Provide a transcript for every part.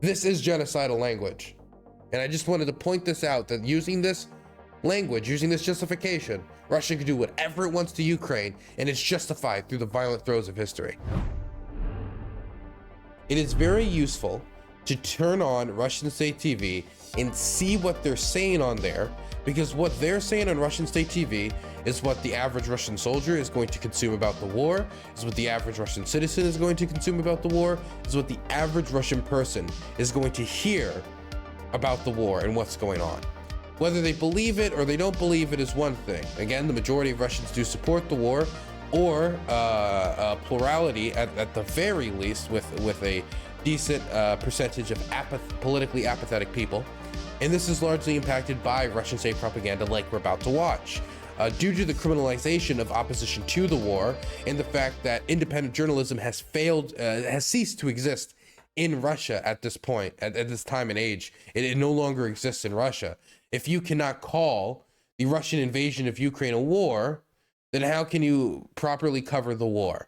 This is genocidal language. And I just wanted to point this out, that using this language, using this justification, Russia can do whatever it wants to Ukraine, and it's justified through the violent throes of history. It is very useful to turn on Russian state TV and see what they're saying on there, because what they're saying on Russian state TV is what the average Russian soldier is going to consume about the war, is what the average Russian citizen is going to consume about the war, is what the average Russian person is going to hear about the war and what's going on. Whether they believe it or they don't believe it is one thing. Again, the majority of Russians do support the war, or a plurality at the very least, with a decent percentage of politically apathetic people. And this is largely impacted by Russian state propaganda like we're about to watch. Due to the criminalization of opposition to the war and the fact that independent journalism has ceased to exist in Russia at this point, at this time and age. It no longer exists in Russia. If you cannot call the Russian invasion of Ukraine a war, then how can you properly cover the war?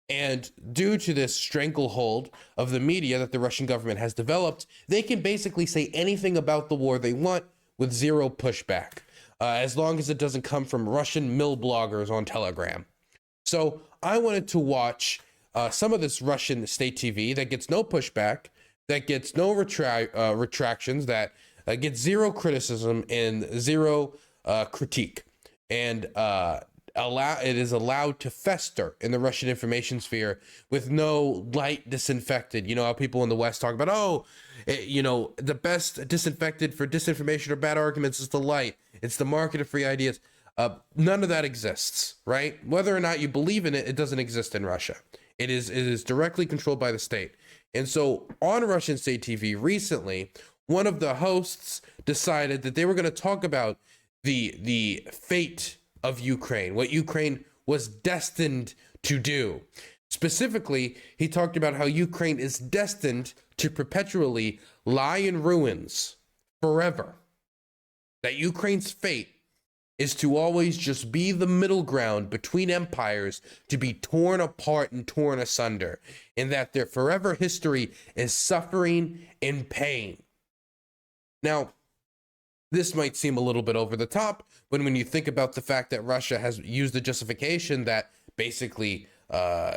And due to this stranglehold of the media that the Russian government has developed, they can basically say anything about the war they want with zero pushback, as long as it doesn't come from Russian mill bloggers on Telegram. So I wanted to watch some of this Russian state TV that gets no pushback, that gets no retractions, that gets zero criticism and zero critique, and it is allowed to fester in the Russian information sphere with no light disinfected. You know how people in the West talk about, oh, the best disinfected for disinformation or bad arguments is the light. It's the market of free ideas. None of that exists, right? Whether or not you believe in it, it doesn't exist in Russia. It is directly controlled by the state. And so on Russian state TV recently, one of the hosts decided that they were going to talk about the fate of Ukraine, what Ukraine was destined to do. Specifically, he talked about how Ukraine is destined to perpetually lie in ruins forever. That Ukraine's fate is to always just be the middle ground between empires, to be torn apart and torn asunder, and that their forever history is suffering and pain. Now, this might seem a little bit over the top when you think about the fact that Russia has used the justification that basically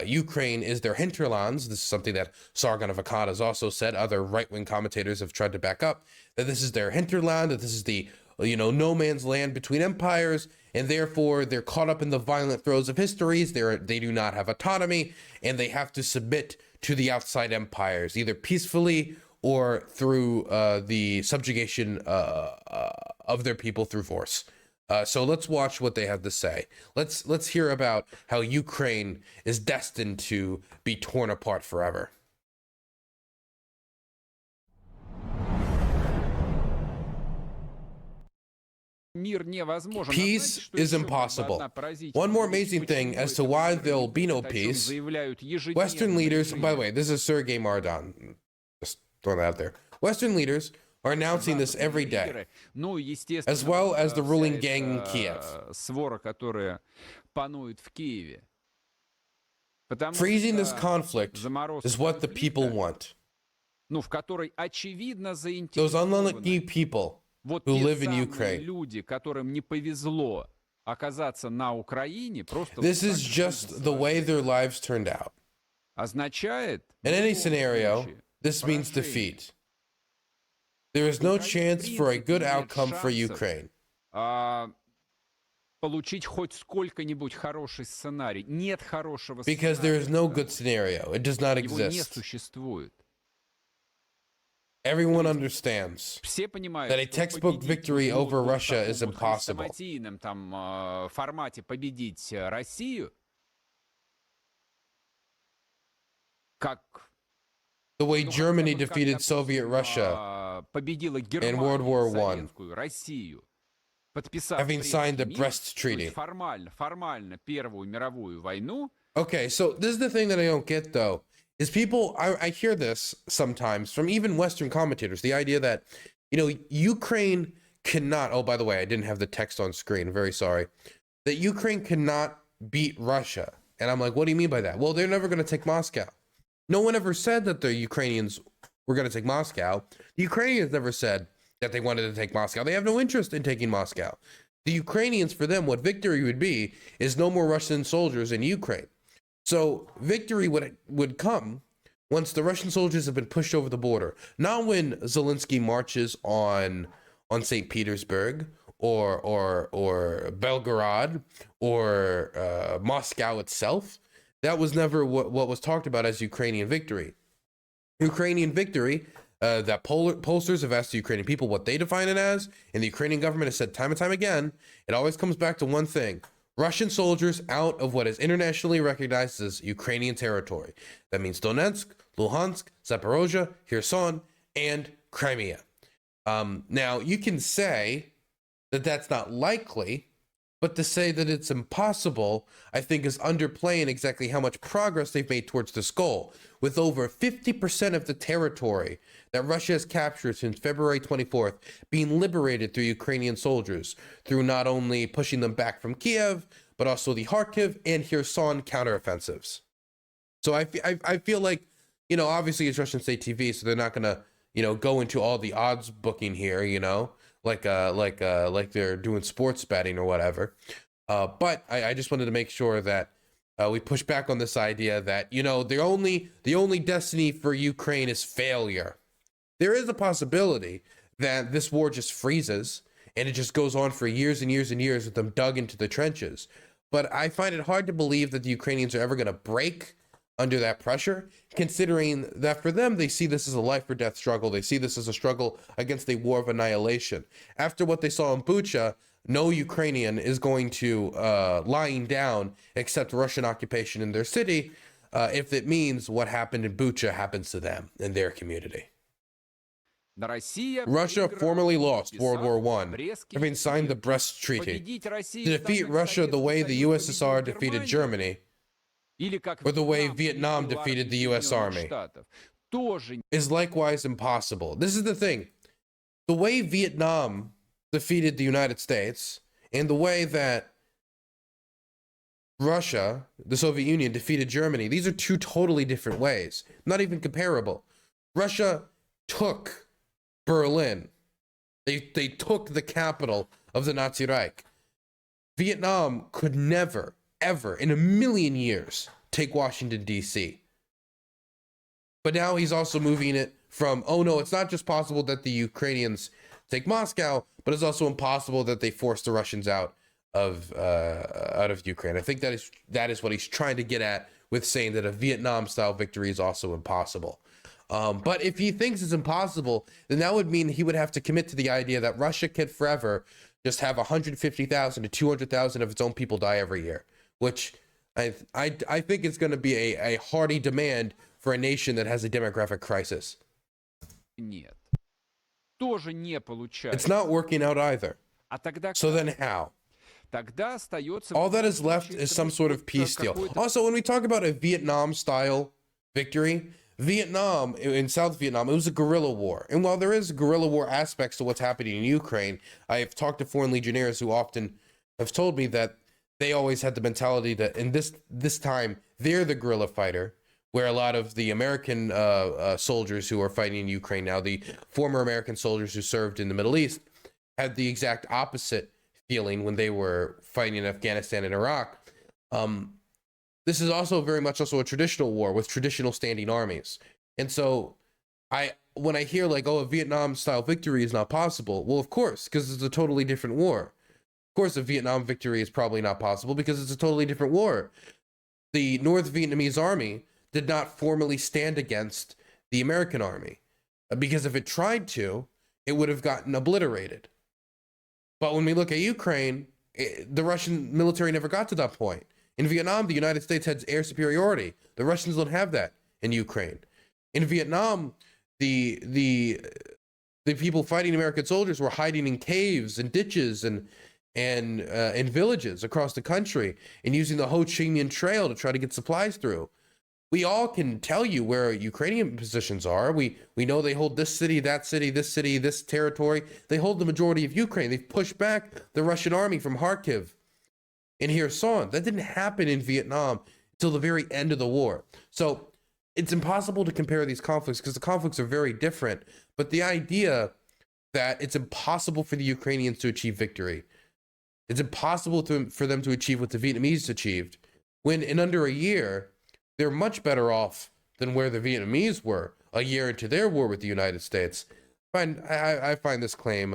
Ukraine is their hinterlands. This is something that Sargon of Akkad has also said. Other right-wing commentators have tried to back up that this is their hinterland, that this is the no man's land between empires, and therefore they're caught up in the violent throes of histories. They do not have autonomy, and they have to submit to the outside empires, either peacefully or through the subjugation of their people through force. So let's watch what they have to say. Let's hear about how Ukraine is destined to be torn apart forever. Peace is impossible. One more amazing thing as to why there'll be no peace. Western leaders, by the way, this is Sergei Mardan. Just throwing that out there. Western leaders are announcing this every day, as well as the ruling gang in Kiev. Freezing this conflict is what the people want. Those unlucky people who live in Ukraine. This is just the way their lives turned out. In any scenario, this means defeat. There is no chance for a good outcome for Ukraine. Because there is no good scenario. It does not exist. Everyone understands that a textbook victory over Russia is impossible. The way Germany defeated Soviet Russia in World War I, having signed the Brest Treaty. Okay, so this is the thing that I don't get, though, is people, I hear this sometimes from even Western commentators, the idea that, Ukraine cannot, oh, by the way, I didn't have the text on screen, very sorry, that Ukraine cannot beat Russia. And I'm like, what do you mean by that? Well, they're never going to take Moscow. No one ever said that the Ukrainians we're going to take Moscow. The Ukrainians never said that they wanted to take Moscow. They have no interest in taking Moscow. The Ukrainians, for them, what victory would be is no more Russian soldiers in Ukraine. So victory would come once the Russian soldiers have been pushed over the border, not when Zelensky marches on St. Petersburg or Belgorod or Moscow itself. That was never what was talked about as Ukrainian victory. Ukrainian victory, that pollsters have asked the Ukrainian people what they define it as, and the Ukrainian government has said time and time again, it always comes back to one thing: Russian soldiers out of what is internationally recognized as Ukrainian territory. That means Donetsk, Luhansk, Zaporozhye, Kherson, and Crimea. Now, you can say that that's not likely, but to say that it's impossible, I think, is underplaying exactly how much progress they've made towards this goal. With over 50% of the territory that Russia has captured since February 24th being liberated through Ukrainian soldiers, through not only pushing them back from Kiev, but also the Kharkiv and Kherson counteroffensives. So I feel like, you know, obviously it's Russian state TV, so they're not going to, you know, go into all the odds booking here, you know, like they're doing sports betting or whatever. But I just wanted to make sure that we push back on this idea that, you know, the only destiny for Ukraine is failure. There is a possibility that this war just freezes and it just goes on for years and years and years with them dug into the trenches. But I find it hard to believe that the Ukrainians are ever going to break under that pressure, considering that for them, they see this as a life or death struggle. They see this as a struggle against a war of annihilation. After what they saw in Bucha, no Ukrainian is going to lying down accept Russian occupation in their city if it means what happened in Bucha happens to them in their community. Russia formally lost World War I, having signed the Brest Treaty. To defeat Russia the way the USSR defeated Germany, or the way Vietnam defeated the US Army, is likewise impossible. This is the thing. The way Vietnam defeated the United States and the way that Russia, the Soviet Union, defeated Germany, these are two totally different ways. Not even comparable. Russia took Berlin. They took the capital of the Nazi Reich. Vietnam could never, ever, in a million years, take Washington, D.C. But now he's also moving it from, oh no, it's not just possible that the Ukrainians take Moscow, but it's also impossible that they force the Russians out of Ukraine. I think that is what he's trying to get at with saying that a Vietnam-style victory is also impossible. But if he thinks it's impossible, then that would mean he would have to commit to the idea that Russia can forever just have 150,000 to 200,000 of its own people die every year, which I think is going to be a hearty demand for a nation that has a demographic crisis. It's not working out either. So then how? All that is left is some sort of peace deal. Also, when we talk about a Vietnam-style victory, Vietnam, in South Vietnam, it was a guerrilla war. And while there is guerrilla war aspects to what's happening in Ukraine, I have talked to foreign legionnaires who often have told me that they always had the mentality that in this time, they're the guerrilla fighter, where a lot of the American soldiers who are fighting in Ukraine now, the former American soldiers who served in the Middle East, had the exact opposite feeling when they were fighting in Afghanistan and Iraq. This is also very much also a traditional war with traditional standing armies. And so when I hear like, oh, a Vietnam style victory is not possible, well, of course, because it's a totally different war. Of course, a Vietnam victory is probably not possible because it's a totally different war. The North Vietnamese army did not formally stand against the American army, because if it tried to, it would have gotten obliterated. But when we look at Ukraine, the Russian military never got to that point. In Vietnam, the United States had air superiority. The Russians don't have that in Ukraine. In Vietnam, the people fighting American soldiers were hiding in caves and ditches and in villages across the country and using the Ho Chi Minh Trail to try to get supplies through. We all can tell you where Ukrainian positions are. We know they hold this city, that city, this territory. They hold the majority of Ukraine. They've pushed back the Russian army from Kharkiv and Kherson. That didn't happen in Vietnam until the very end of the war. So it's impossible to compare these conflicts because the conflicts are very different. But the idea that it's impossible for the Ukrainians to achieve victory, it's impossible for them to achieve what the Vietnamese achieved, when in under a year, they're much better off than where the Vietnamese were a year into their war with the United States. I find this claim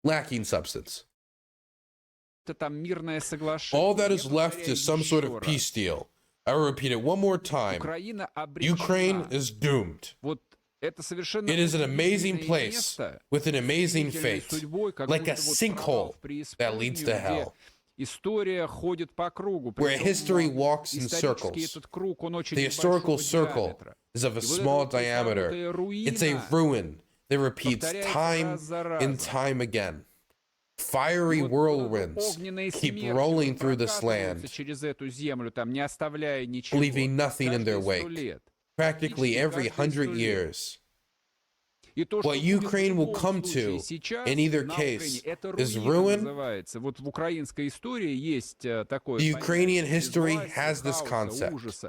lacking substance. All that is left is some sort of peace deal. I will repeat it one more time. Ukraine is doomed. It is an amazing place with an amazing fate, like a sinkhole that leads to hell, where history walks in circles. The historical circle is of a small diameter. It's a ruin that repeats time and time again. Fiery whirlwinds keep rolling through this land, leaving nothing in their wake. Practically every 100 years. What Ukraine will come to, in either case, is ruin. The Ukrainian history has this concept: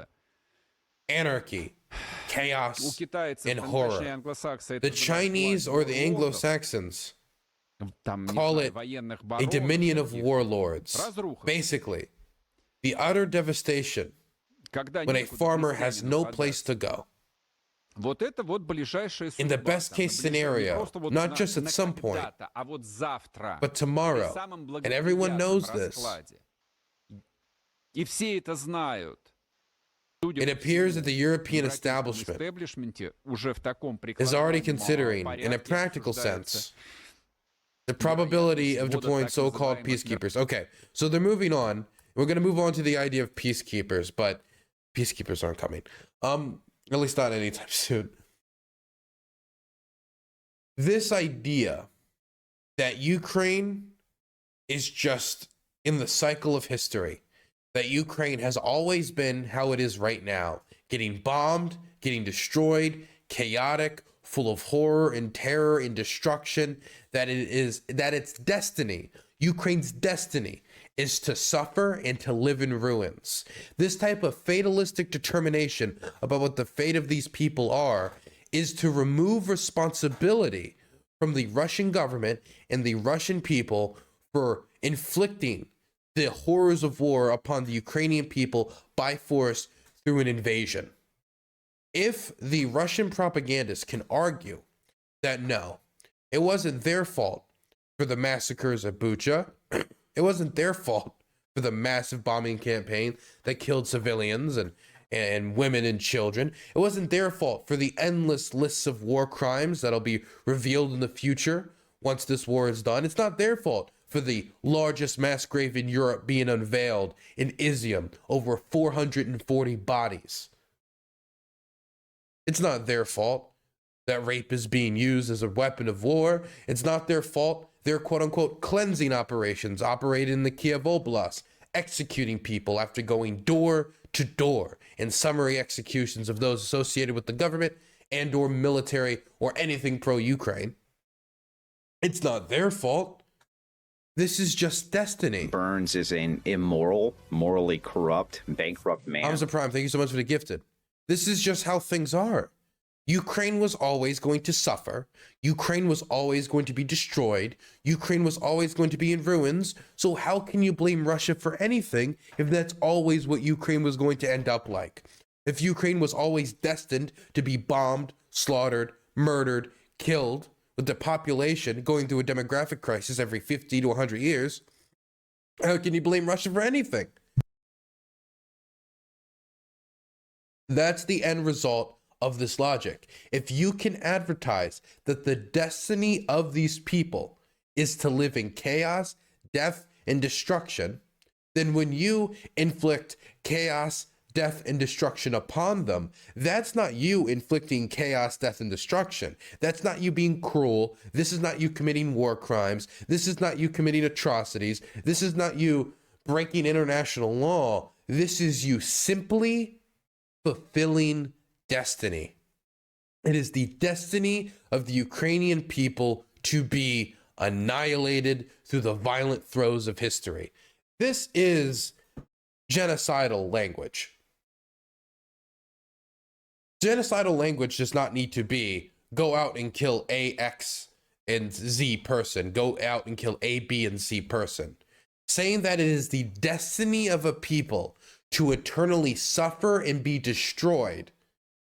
anarchy, chaos, and horror. The Chinese or the Anglo-Saxons call it a dominion of warlords. Basically, the utter devastation when a farmer has no place to go. In the best case scenario, not just at some point, but tomorrow, and everyone knows this. It appears that the European establishment is already considering, in a practical sense, the probability of deploying so-called peacekeepers. Okay, so they're moving on. We're going to move on to the idea of peacekeepers, but peacekeepers aren't coming. At least not anytime soon. This idea that Ukraine is just in the cycle of history, that Ukraine has always been how it is right now, getting bombed, getting destroyed, chaotic, full of horror and terror and destruction, that its destiny, Ukraine's destiny, is to suffer and to live in ruins. This type of fatalistic determination about what the fate of these people are is to remove responsibility from the Russian government and the Russian people for inflicting the horrors of war upon the Ukrainian people by force through an invasion. If the Russian propagandists can argue that no, it wasn't their fault for the massacres at Bucha, it wasn't their fault for the massive bombing campaign that killed civilians and women and children. It wasn't their fault for the endless lists of war crimes that'll be revealed in the future once this war is done. It's not their fault for the largest mass grave in Europe being unveiled in Izium, over 440 bodies. It's not their fault that rape is being used as a weapon of war. It's not their fault their quote-unquote cleansing operations operated in the Kiev Oblast, executing people after going door to door in summary executions of those associated with the government and or military or anything pro-Ukraine. It's not their fault. This is just destiny. Burns is an immoral, morally corrupt, bankrupt man. Hamza Prime, thank you so much for the gifted. This is just how things are. Ukraine was always going to suffer. Ukraine was always going to be destroyed. Ukraine was always going to be in ruins. So how can you blame Russia for anything if that's always what Ukraine was going to end up like? If Ukraine was always destined to be bombed, slaughtered, murdered, killed, with the population going through a demographic crisis every 50 to 100 years, how can you blame Russia for anything? That's the end result of this logic. If you can advertise that the destiny of these people is to live in chaos, death, and destruction, then when you inflict chaos, death, and destruction upon them, that's not you inflicting chaos, death, and destruction. That's not you being cruel. This is not you committing war crimes. This is not you committing atrocities. This is not you breaking international law. This is you simply fulfilling destiny. It is the destiny of the Ukrainian people to be annihilated through the violent throes of history. This is genocidal language. Genocidal language does not need to be go out and kill A, X, and Z person, go out and kill A, B, and C person. Saying that it is the destiny of a people to eternally suffer and be destroyed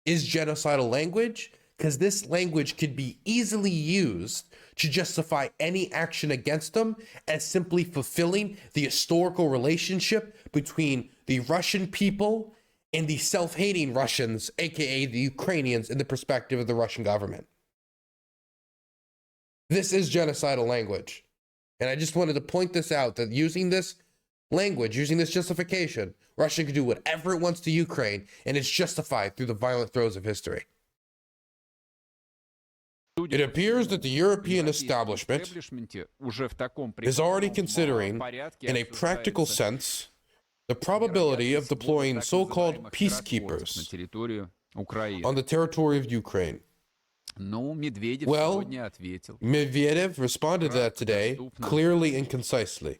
is genocidal language, because this language could be easily used to justify any action against them as simply fulfilling the historical relationship between the Russian people and the self-hating Russians, aka the Ukrainians, in the perspective of the Russian government. This is genocidal language. And I just wanted to point this out, that using this language, using this justification, Russia can do whatever it wants to Ukraine, and it's justified through the violent throes of history. It appears that the European establishment is already considering, in a practical sense, the probability of deploying so-called peacekeepers on the territory of Ukraine. Well, Medvedev responded to that today clearly and concisely.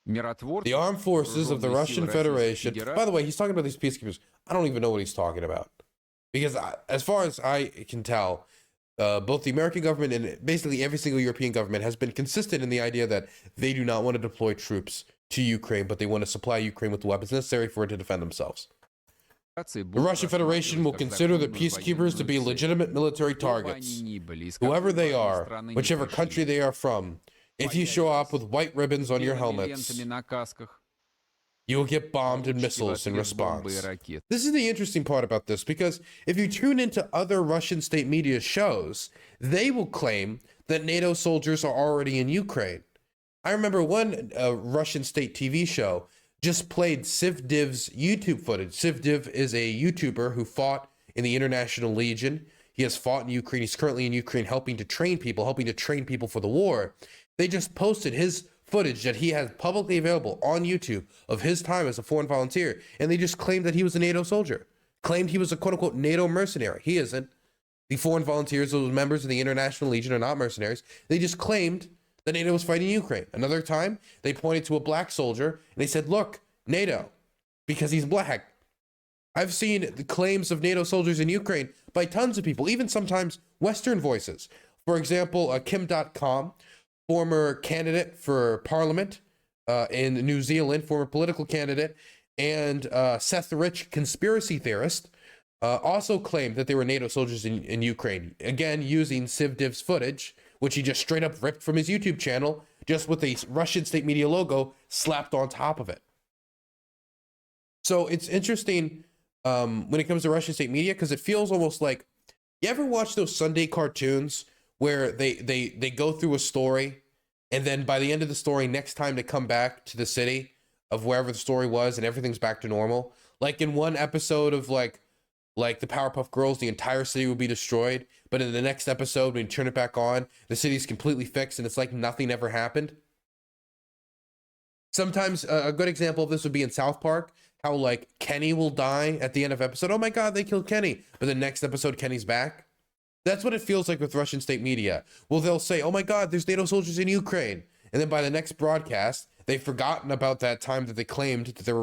The armed forces of the Russian Federation, by the way, he's talking about these peacekeepers. I don't even know what he's talking about. Because as far as I can tell, both the American government and basically every single European government has been consistent in the idea that they do not want to deploy troops to Ukraine, but they want to supply Ukraine with the weapons necessary for it to defend themselves. The Russian Federation will consider the peacekeepers to be legitimate military targets. Whoever they are, whichever country they are from, if you show up with white ribbons on your helmets, you will get bombed and missiles in response. This is the interesting part about this, because if you tune into other Russian state media shows, they will claim that NATO soldiers are already in Ukraine. I remember one Russian state TV show just played Sivdiv's YouTube footage. Sivdiv is a YouTuber who fought in the International Legion. He has fought in Ukraine. He's currently in Ukraine helping to train people for the war. They just posted his footage that he has publicly available on YouTube of his time as a foreign volunteer, and they just claimed that he was a NATO soldier, claimed he was a quote-unquote NATO mercenary. He isn't. The foreign volunteers, those members of the International Legion, are not mercenaries. They just claimed that NATO was fighting Ukraine. Another time, they pointed to a black soldier, and they said, look, NATO, because he's black. I've seen the claims of NATO soldiers in Ukraine by tons of people, even sometimes Western voices. For example, Kim.com, former candidate for parliament in New Zealand, former political candidate, and Seth Rich, conspiracy theorist, also claimed that they were NATO soldiers in Ukraine. Again, using Sivdiv's footage, which he just straight up ripped from his YouTube channel, just with a Russian state media logo slapped on top of it. So it's interesting when it comes to Russian state media, because it feels almost like, you ever watch those Sunday cartoons where they go through a story, and then by the end of the story, next time they come back to the city of wherever the story was, and everything's back to normal? Like in one episode of like the Powerpuff Girls, the entire city will be destroyed, but in the next episode, when you turn it back on, the city's completely fixed, and it's like nothing ever happened. Sometimes a good example of this would be in South Park, how like Kenny will die at the end of episode. Oh my God, they killed Kenny. But the next episode, Kenny's back. That's what it feels like with Russian state media. Well, they'll say, oh my God, there's NATO soldiers in Ukraine. And then by the next broadcast, they've forgotten about that time that they claimed that there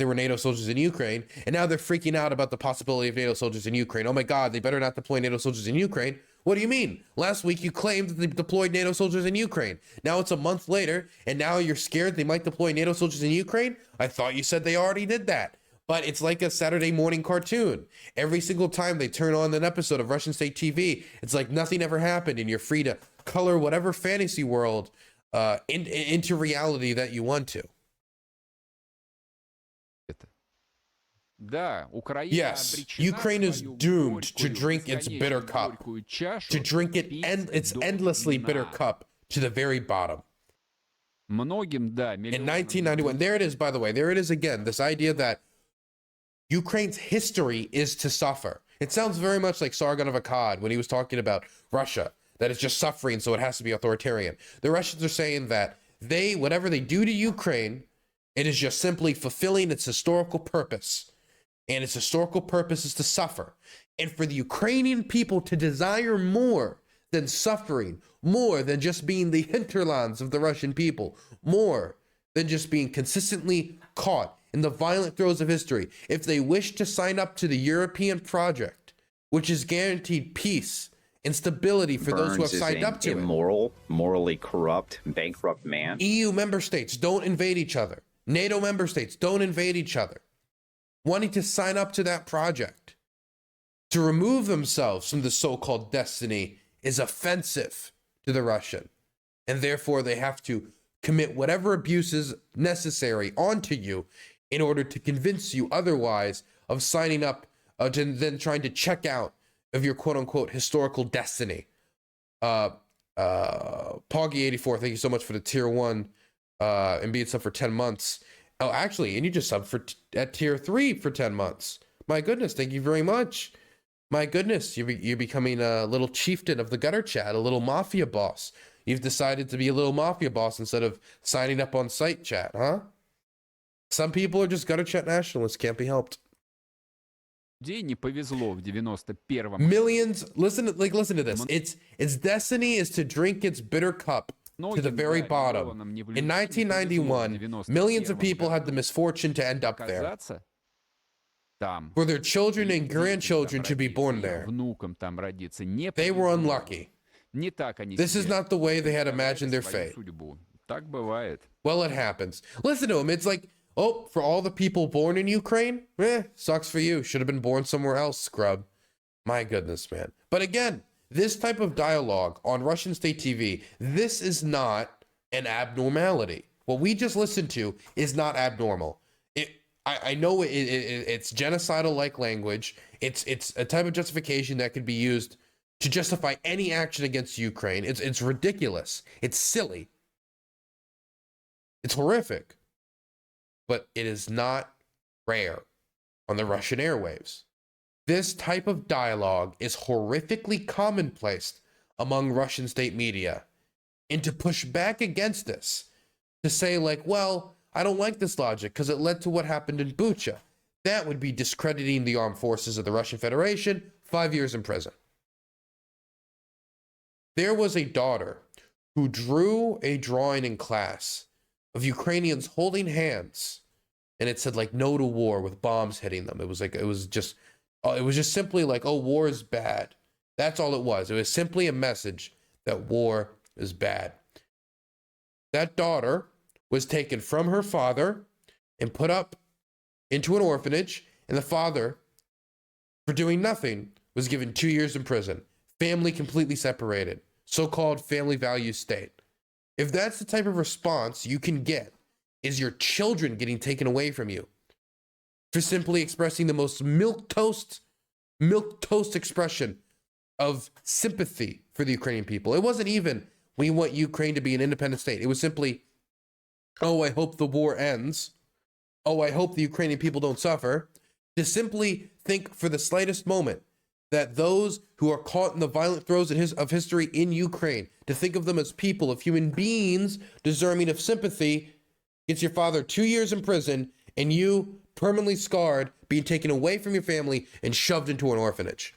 were NATO soldiers in Ukraine. And now they're freaking out about the possibility of NATO soldiers in Ukraine. Oh my God, they better not deploy NATO soldiers in Ukraine. What do you mean? Last week you claimed that they deployed NATO soldiers in Ukraine. Now it's a month later, and now you're scared they might deploy NATO soldiers in Ukraine? I thought you said they already did that. But it's like a Saturday morning cartoon. Every single time they turn on an episode of Russian state TV, it's like nothing ever happened, and you're free to color whatever fantasy world into reality that you want to. Yes, Ukraine is doomed to drink its bitter cup, to drink its endlessly bitter cup to the very bottom. In 1991, there it is, by the way, there it is again, this idea that Ukraine's history is to suffer. It sounds very much like Sargon of Akkad when he was talking about Russia, that it's just suffering, so it has to be authoritarian. The Russians are saying that whatever they do to Ukraine, it is just simply fulfilling its historical purpose. And its historical purpose is to suffer. And for the Ukrainian people to desire more than suffering, more than just being the hinterlands of the Russian people, more than just being consistently caught in the violent throes of history, if they wish to sign up to the European project, which is guaranteed peace and stability for those who have signed up to it. Immoral, morally corrupt, bankrupt man. EU member states don't invade each other. NATO member states don't invade each other. Wanting to sign up to that project, to remove themselves from the so-called destiny, is offensive to the Russian. And therefore they have to commit whatever abuses necessary onto you in order to convince you otherwise of signing up, to then trying to check out of your quote-unquote historical destiny. Poggy84, thank you so much for the tier 1 and being sub for 10 months. Oh, actually, and you just subbed at tier 3 for 10 months. My goodness, thank you very much. My goodness, you're becoming a little chieftain of the gutter chat, a little mafia boss. You've decided to be a little mafia boss instead of signing up on site chat, huh? Some people are just gutter chat nationalists, can't be helped. Millions, listen to this. Its destiny is to drink its bitter cup to the very bottom. In 1991, millions of people had the misfortune to end up there. For their children and grandchildren to be born there. They were unlucky. This is not the way they had imagined their fate. Well, it happens. Listen to him. It's like, oh, for all the people born in Ukraine, sucks for you. Should have been born somewhere else, scrub. My goodness, man. But again, this type of dialogue on Russian state TV, this is not an abnormality. What we just listened to is not abnormal. I know it's genocidal-like language. It's a type of justification that could be used to justify any action against Ukraine. It's ridiculous. It's silly. It's horrific. But it is not rare on the Russian airwaves. This type of dialogue is horrifically commonplace among Russian state media. And to push back against this, to say like, well, I don't like this logic because it led to what happened in Bucha. That would be discrediting the armed forces of the Russian Federation, 5 years in prison. There was a daughter who drew a drawing in class of Ukrainians holding hands, and it said like no to war with bombs hitting them. It was just simply like, oh, war is bad. That's all it was. It was simply a message that war is bad. That daughter was taken from her father and put up into an orphanage, and the father, for doing nothing, was given 2 years in prison. Family completely separated. So-called family values state. If that's the type of response you can get, is your children getting taken away from you for simply expressing the most milquetoast expression of sympathy for the Ukrainian people. It wasn't even, we want Ukraine to be an independent state. It was simply, oh, I hope the war ends. Oh, I hope the Ukrainian people don't suffer. To simply think for the slightest moment that those who are caught in the violent throes of history in Ukraine, to think of them as people, of human beings deserving of sympathy, gets your father 2 years in prison and you permanently scarred, being taken away from your family and shoved into an orphanage.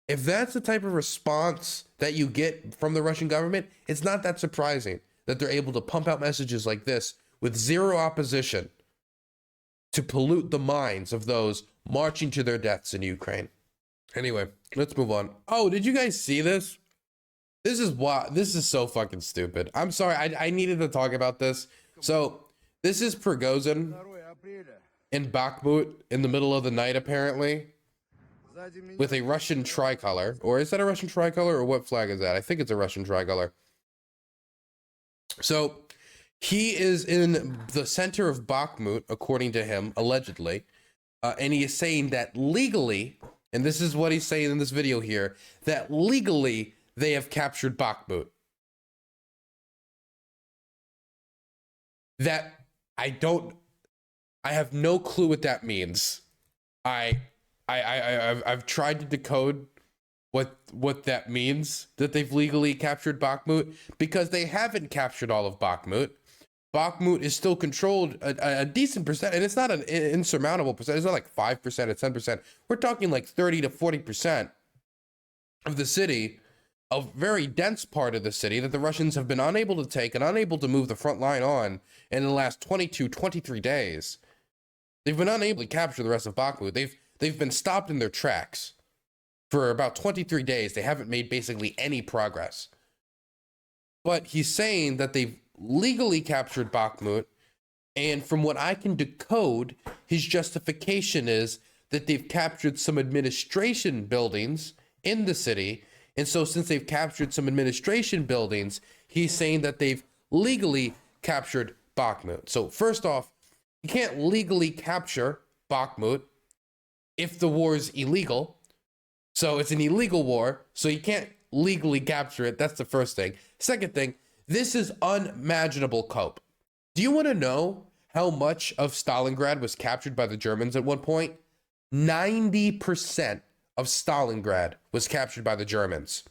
If that's the type of response that you get from the Russian government, it's not that surprising that they're able to pump out messages like this with zero opposition to pollute the minds of those marching to their deaths in Ukraine. Anyway, let's move on. Oh, did you guys see this? This is so fucking stupid. I'm sorry, I needed to talk about this. So, this is Prigozhin in Bakhmut in the middle of the night, apparently, with a Russian tricolor. Or is that a Russian tricolor, or what flag is that? I think it's a Russian tricolor. So, he is in the center of Bakhmut, according to him, allegedly, and he is saying that legally, and this is what he's saying in this video here, that legally they have captured Bakhmut. That I have no clue what that means. I've tried to decode what that means, that they've legally captured Bakhmut, because they haven't captured all of Bakhmut. Bakhmut is still controlled a decent percent, and it's not an insurmountable percent. It's not like 5% or 10%. We're talking like 30 to 40% of the city, a very dense part of the city that the Russians have been unable to take and unable to move the front line on in the last 22, 23 days. They've been unable to capture the rest of Bakhmut. They've been stopped in their tracks for about 23 days. They haven't made basically any progress. But he's saying that they've legally captured Bakhmut, and from what I can decode, his justification is that they've captured some administration buildings in the city. And so since they've captured some administration buildings, he's saying that they've legally captured Bakhmut. So first off, you can't legally capture Bakhmut if the war is illegal. So it's an illegal war, so you can't legally capture it. That's the first thing. Second thing, this is unimaginable cope. Do you want to know how much of Stalingrad was captured by the Germans at one point? 90% of Stalingrad was captured by the Germans.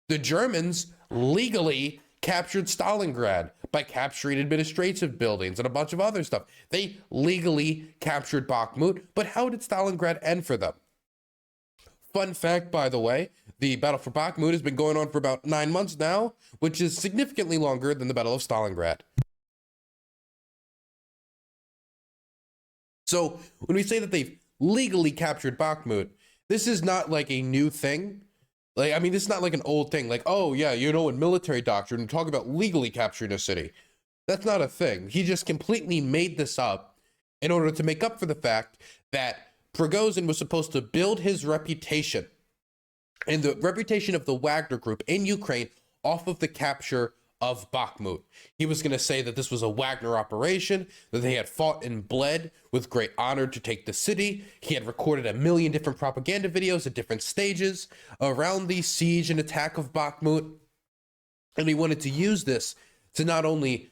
The Germans legally captured Stalingrad by capturing administrative buildings and a bunch of other stuff. They legally captured Bakhmut, but how did Stalingrad end for them? Fun fact, by the way, the battle for Bakhmut has been going on for about 9 months now, which is significantly longer than the Battle of Stalingrad. So when we say that they've legally captured Bakhmut, this is not like a new thing. Like, I mean, this is not like an old thing. Like, oh yeah, you know, in military doctrine, we talk about legally capturing a city. That's not a thing. He just completely made this up in order to make up for the fact that Prigozhin was supposed to build his reputation and the reputation of the Wagner Group in Ukraine off of the capture of Bakhmut. He was going to say that this was a Wagner operation, that they had fought and bled with great honor to take the city. He had recorded 1 million different propaganda videos at different stages around the siege and attack of Bakhmut. And he wanted to use this to not only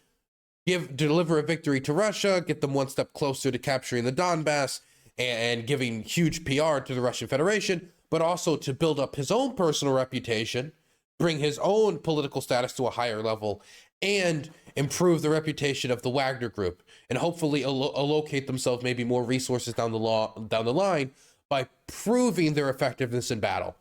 deliver a victory to Russia, get them one step closer to capturing the Donbass and giving huge PR to the Russian Federation, but also to build up his own personal reputation, bring his own political status to a higher level, and improve the reputation of the Wagner Group, and hopefully allocate themselves maybe more resources down the line by proving their effectiveness in battle.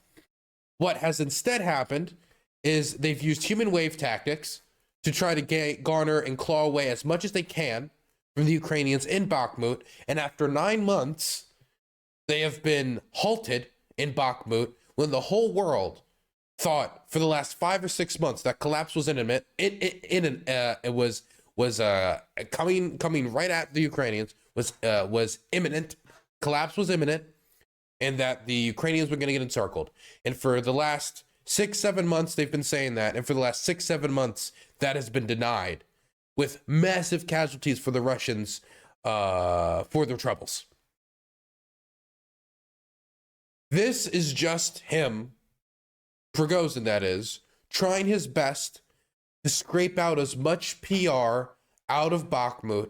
What has instead happened is they've used human wave tactics to try to garner and claw away as much as they can from the Ukrainians in Bakhmut, and after 9 months, they have been halted in Bakhmut when the whole world thought for the last 5 or 6 months that collapse was imminent. It was coming right at the Ukrainians, was imminent. Collapse was imminent, and that the Ukrainians were going to get encircled. And for the last 6-7 months, they've been saying that, and for the last 6-7 months, that has been denied, with massive casualties for the Russians for their troubles. This is just him, Prigozhin that is, trying his best to scrape out as much PR out of Bakhmut,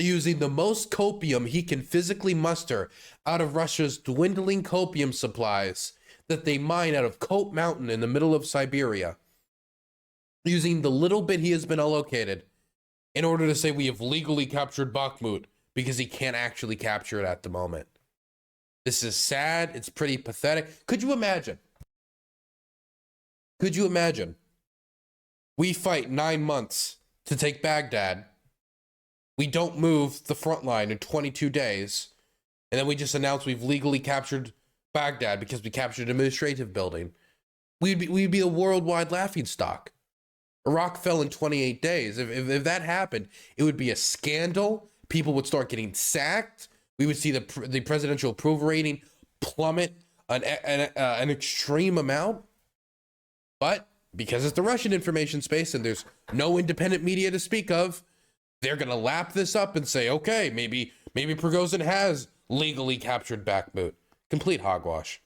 using the most copium he can physically muster out of Russia's dwindling copium supplies that they mine out of Kope Mountain in the middle of Siberia, using the little bit he has been allocated in order to say we have legally captured Bakhmut, because he can't actually capture it at the moment. This is sad. It's pretty pathetic. Could you imagine? Could you imagine? We fight 9 months to take Baghdad. We don't move the front line in 22 days. And then we just announce we've legally captured Baghdad because we captured an administrative building. We'd be a worldwide laughingstock. Iraq fell in 28 days. If that happened, it would be a scandal. People would start getting sacked. We would see the presidential approval rating plummet an extreme amount. But because it's the Russian information space and there's no independent media to speak of, they're going to lap this up and say, okay, maybe Prigozhin has legally captured Bakhmut. Complete hogwash.